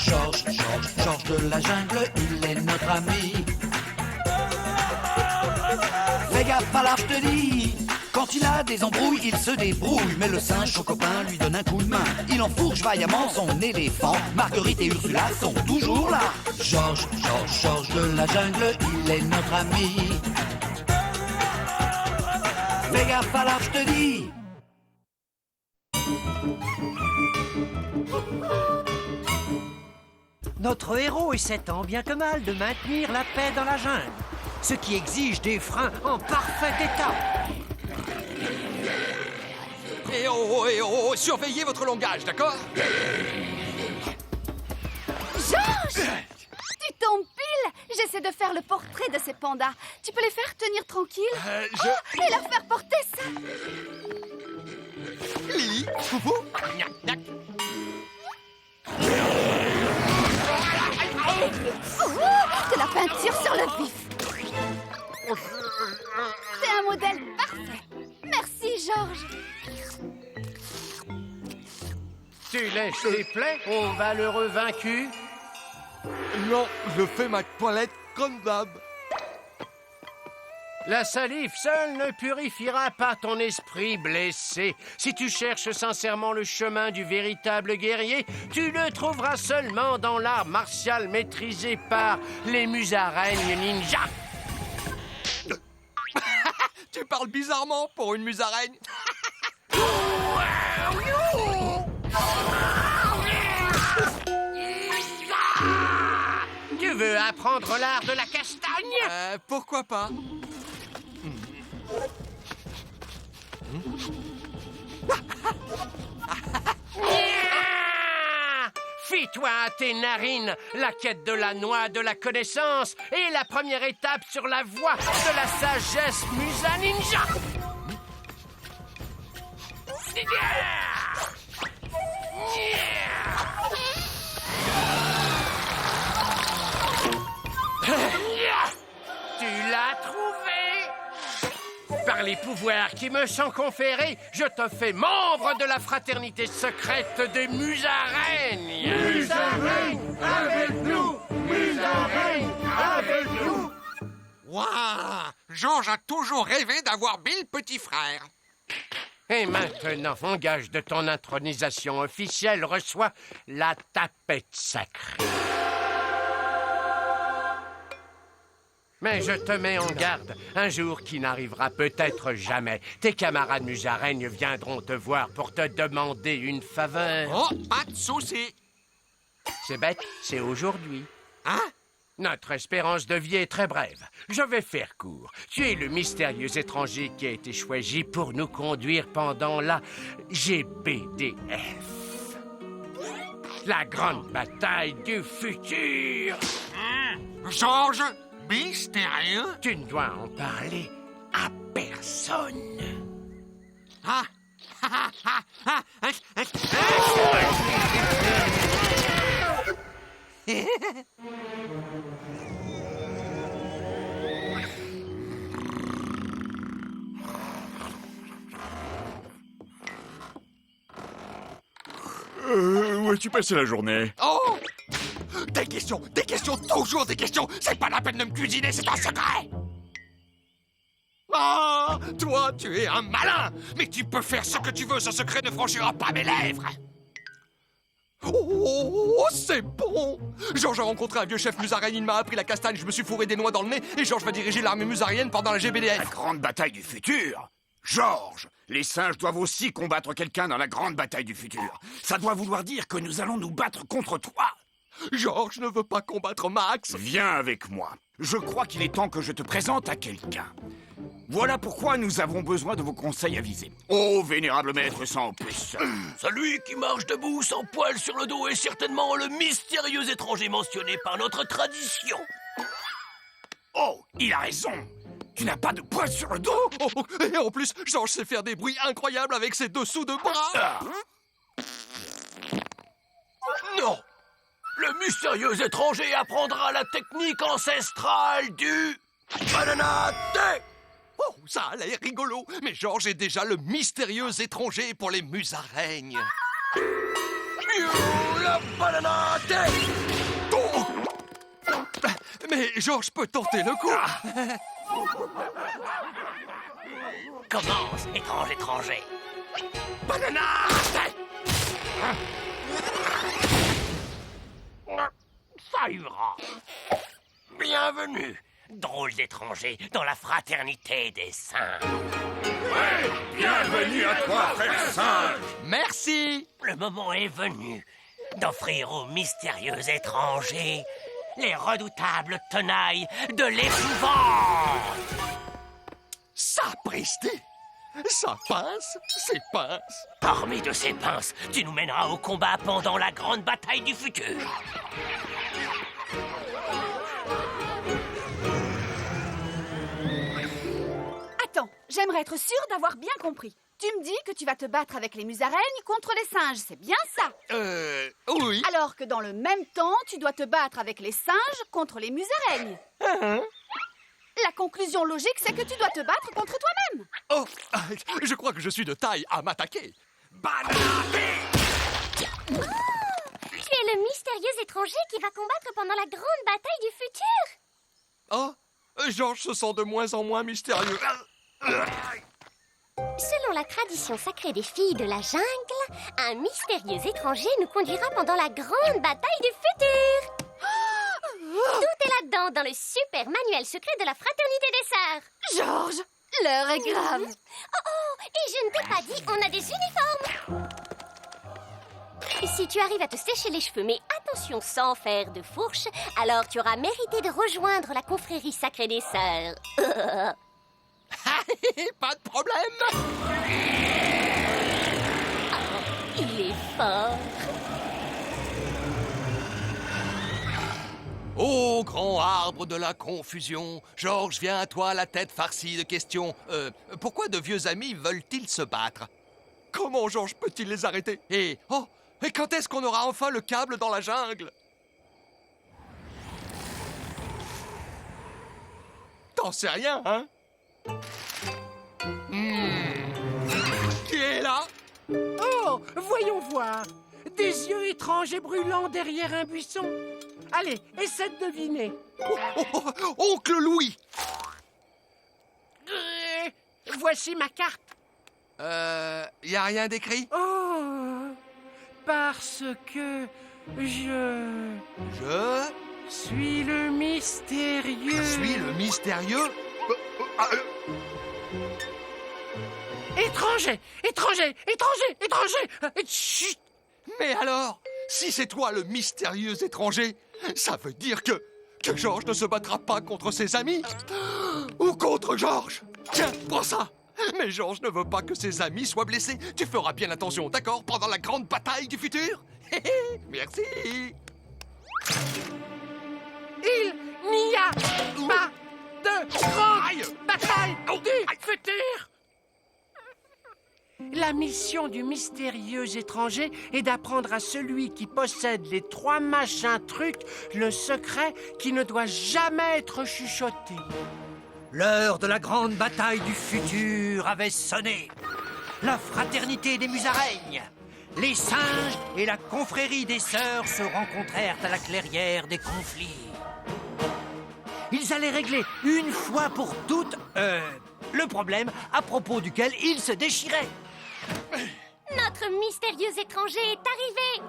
Georges de la jungle, il est notre ami. Fais gaffe à l'arche, je te dis. Quand il a des embrouilles, il se débrouille. Mais le singe, son copain, lui donne un coup de main. Il enfourche vaillamment son éléphant. Marguerite et Ursula sont toujours là. Georges de la jungle, il est notre ami. Fais gaffe à l'arche, je te dis. Notre héros essaie tant bien que mal de maintenir la paix dans la jungle, ce qui exige des freins en parfait état. Eh oh, surveillez votre langage, d'accord? Georges! Tu tombes pile! J'essaie de faire le portrait de ces pandas. Tu peux les faire tenir tranquilles? Et leur faire porter ça! Lily, Foufou, gnac, gnac. De la peinture sur le vif! C'est un modèle parfait! Merci, Georges! Tu lèches tes plaies au valeureux vaincu? Non, je fais ma toilette comme d'hab. La salive seule ne purifiera pas ton esprit blessé. Si tu cherches sincèrement le chemin du véritable guerrier, tu le trouveras seulement dans l'art martial maîtrisé par les musaraignes ninja. Tu parles bizarrement pour une musaraigne. Tu veux apprendre l'art de la castagne? Pourquoi pas? Fie-toi à tes narines, la quête de la noix de la connaissance est la première étape sur la voie de la sagesse Musa Ninja. Tu l'as trouvé? Par les pouvoirs qui me sont conférés, je te fais membre de la fraternité secrète des musaraignes. Musaraignes avec nous! Musaraignes avec nous! Waouh! Georges a toujours rêvé d'avoir Bill petit frère. Et maintenant, en gage de ton intronisation officielle, reçois la tapette sacrée. Mais je te mets en garde, un jour qui n'arrivera peut-être jamais. Tes camarades musaraignes viendront te voir pour te demander une faveur. Oh, pas de souci. C'est bête, c'est aujourd'hui. Hein? Notre espérance de vie est très brève. Je vais faire court. Tu es le mystérieux étranger qui a été choisi pour nous conduire pendant la GBDF. La grande bataille du futur. Georges? Mystérieux? Tu ne dois en parler à personne. Ah! Où as-tu passé la journée? Oh! Des questions, toujours des questions! C'est pas la peine de me cuisiner, c'est un secret! Ah! Toi, tu es un malin! Mais tu peux faire ce que tu veux, ce secret ne franchira pas mes lèvres! Oh, c'est bon! Georges a rencontré un vieux chef musaraigne, il m'a appris la castagne, je me suis fourré des noix dans le nez, et Georges va diriger l'armée musarienne pendant la GBDF. La grande bataille du futur? Georges, les singes doivent aussi combattre quelqu'un dans la grande bataille du futur. Ça doit vouloir dire que nous allons nous battre contre toi. Georges ne veut pas combattre Max. Viens avec moi. Je crois qu'il est temps que je te présente à quelqu'un. Voilà pourquoi nous avons besoin de vos conseils avisés. Oh, vénérable maître sans plus. Celui qui marche debout sans poil sur le dos est certainement le mystérieux étranger mentionné par notre tradition. Oh, il a raison. Tu n'as pas de poils sur le dos. Oh, et en plus, Georges sait faire des bruits incroyables avec ses dessous de bras. Non! Le mystérieux étranger apprendra la technique ancestrale du banana thé! Oh, ça a l'air rigolo. Mais Georges est déjà le mystérieux étranger pour les musaraignes. Miaou, la banana tête. Mais Georges peut tenter le coup. Commence, étranger. Banana tête. Ça ira. Bienvenue, drôle d'étranger, dans la fraternité des singes. Bienvenue à toi, frère singe. Merci. Le moment est venu d'offrir aux mystérieux étrangers les redoutables tenailles de l'épouvante. Sapristi. Ça pince, c'est pince. Armé de ces pinces, tu nous mèneras au combat pendant la grande bataille du futur. Attends, j'aimerais être sûre d'avoir bien compris. Tu me dis que tu vas te battre avec les musaraignes contre les singes, c'est bien ça? Oui. Alors que dans le même temps, tu dois te battre avec les singes contre les musaraignes. La conclusion logique, c'est que tu dois te battre contre toi-même. Oh, je crois que je suis de taille à m'attaquer. Tu es le mystérieux étranger qui va combattre pendant la grande bataille du futur. Oh, Georges se sent de moins en moins mystérieux. Selon la tradition sacrée des filles de la jungle, un mystérieux étranger nous conduira pendant la grande bataille du futur. Tout est là-dedans dans le super manuel secret de la fraternité des sœurs. Georges, l'heure est grave. Oh, et je ne t'ai pas dit, on a des uniformes. Si tu arrives à te sécher les cheveux, mais attention sans faire de fourche, alors tu auras mérité de rejoindre la confrérie sacrée des sœurs. Pas de problème. Il est fort. Ô grand arbre de la confusion, Georges, viens à toi la tête farcie de questions. Pourquoi de vieux amis veulent-ils se battre? Comment Georges peut-il les arrêter? Et quand est-ce qu'on aura enfin le câble dans la jungle? T'en sais rien, hein? Qui est là? Oh, voyons voir. Des yeux étranges et brûlants derrière un buisson. Allez, essaie de deviner. Oncle Louis! Voici ma carte. Y a rien d'écrit? Oh, parce que je suis le mystérieux. Suis le mystérieux? Étranger. Chut. Mais alors, si c'est toi le mystérieux étranger, ça veut dire que Georges ne se battra pas contre ses amis? Ou contre Georges? Tiens, prends ça! Mais Georges ne veut pas que ses amis soient blessés. Tu feras bien attention, d'accord? Pendant la grande bataille du futur? Merci! Il n'y a pas de grande bataille du futur. La mission du mystérieux étranger est d'apprendre à celui qui possède les 3 machins trucs le secret qui ne doit jamais être chuchoté. L'heure de la grande bataille du futur avait sonné. La fraternité des musaraignes, les singes et la confrérie des sœurs se rencontrèrent à la clairière des conflits. Ils allaient régler une fois pour toutes le problème à propos duquel ils se déchiraient. Notre mystérieux étranger est arrivé.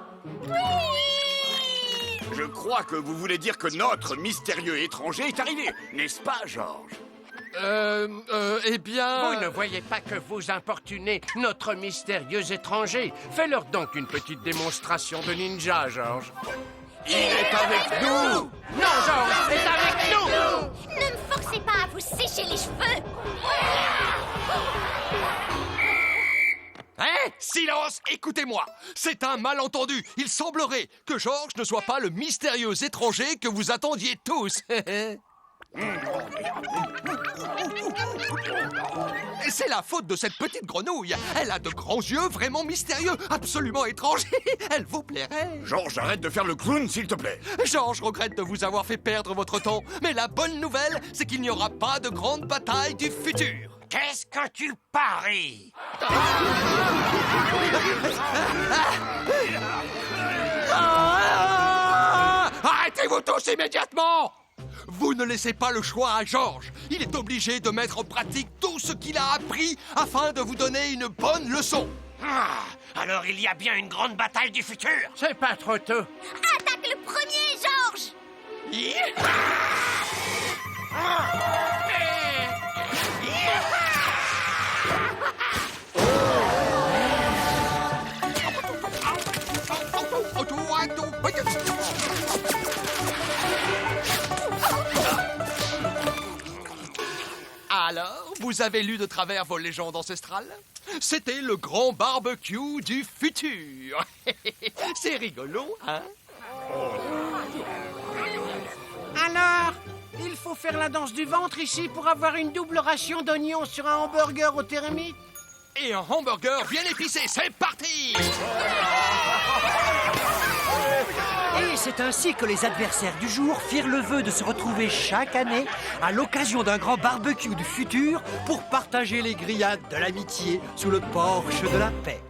Oui! Je crois que vous voulez dire que notre mystérieux étranger est arrivé, n'est-ce pas, Georges? Eh bien... Vous ne voyez pas que vous importunez notre mystérieux étranger. Fais-leur donc une petite démonstration de ninja, Georges. Il est avec nous! Non, Georges est avec nous! Ne me forcez pas à vous sécher les cheveux. Hein? Silence! Écoutez-moi! C'est un malentendu! Il semblerait que Georges ne soit pas le mystérieux étranger que vous attendiez tous! C'est la faute de cette petite grenouille! Elle a de grands yeux vraiment mystérieux, absolument étranges! Elle vous plairait! Georges, arrête de faire le clown, s'il te plaît. Georges regrette de vous avoir fait perdre votre temps, mais la bonne nouvelle, c'est qu'il n'y aura pas de grande bataille du futur! Qu'est-ce que tu paries? Arrêtez-vous tous immédiatement! Vous ne laissez pas le choix à Georges. Il est obligé de mettre en pratique tout ce qu'il a appris afin de vous donner une bonne leçon. Ah, alors il y a bien une grande bataille du futur. C'est pas trop tôt. Attaque le premier, Georges! Alors, vous avez lu de travers vos légendes ancestrales? C'était le grand barbecue du futur. C'est rigolo, hein? Alors, il faut faire la danse du ventre ici pour avoir une double ration d'oignons sur un hamburger au thermite? Et un hamburger bien épicé, c'est parti! Et c'est ainsi que les adversaires du jour firent le vœu de se retrouver chaque année à l'occasion d'un grand barbecue du futur pour partager les grillades de l'amitié sous le porche de la paix.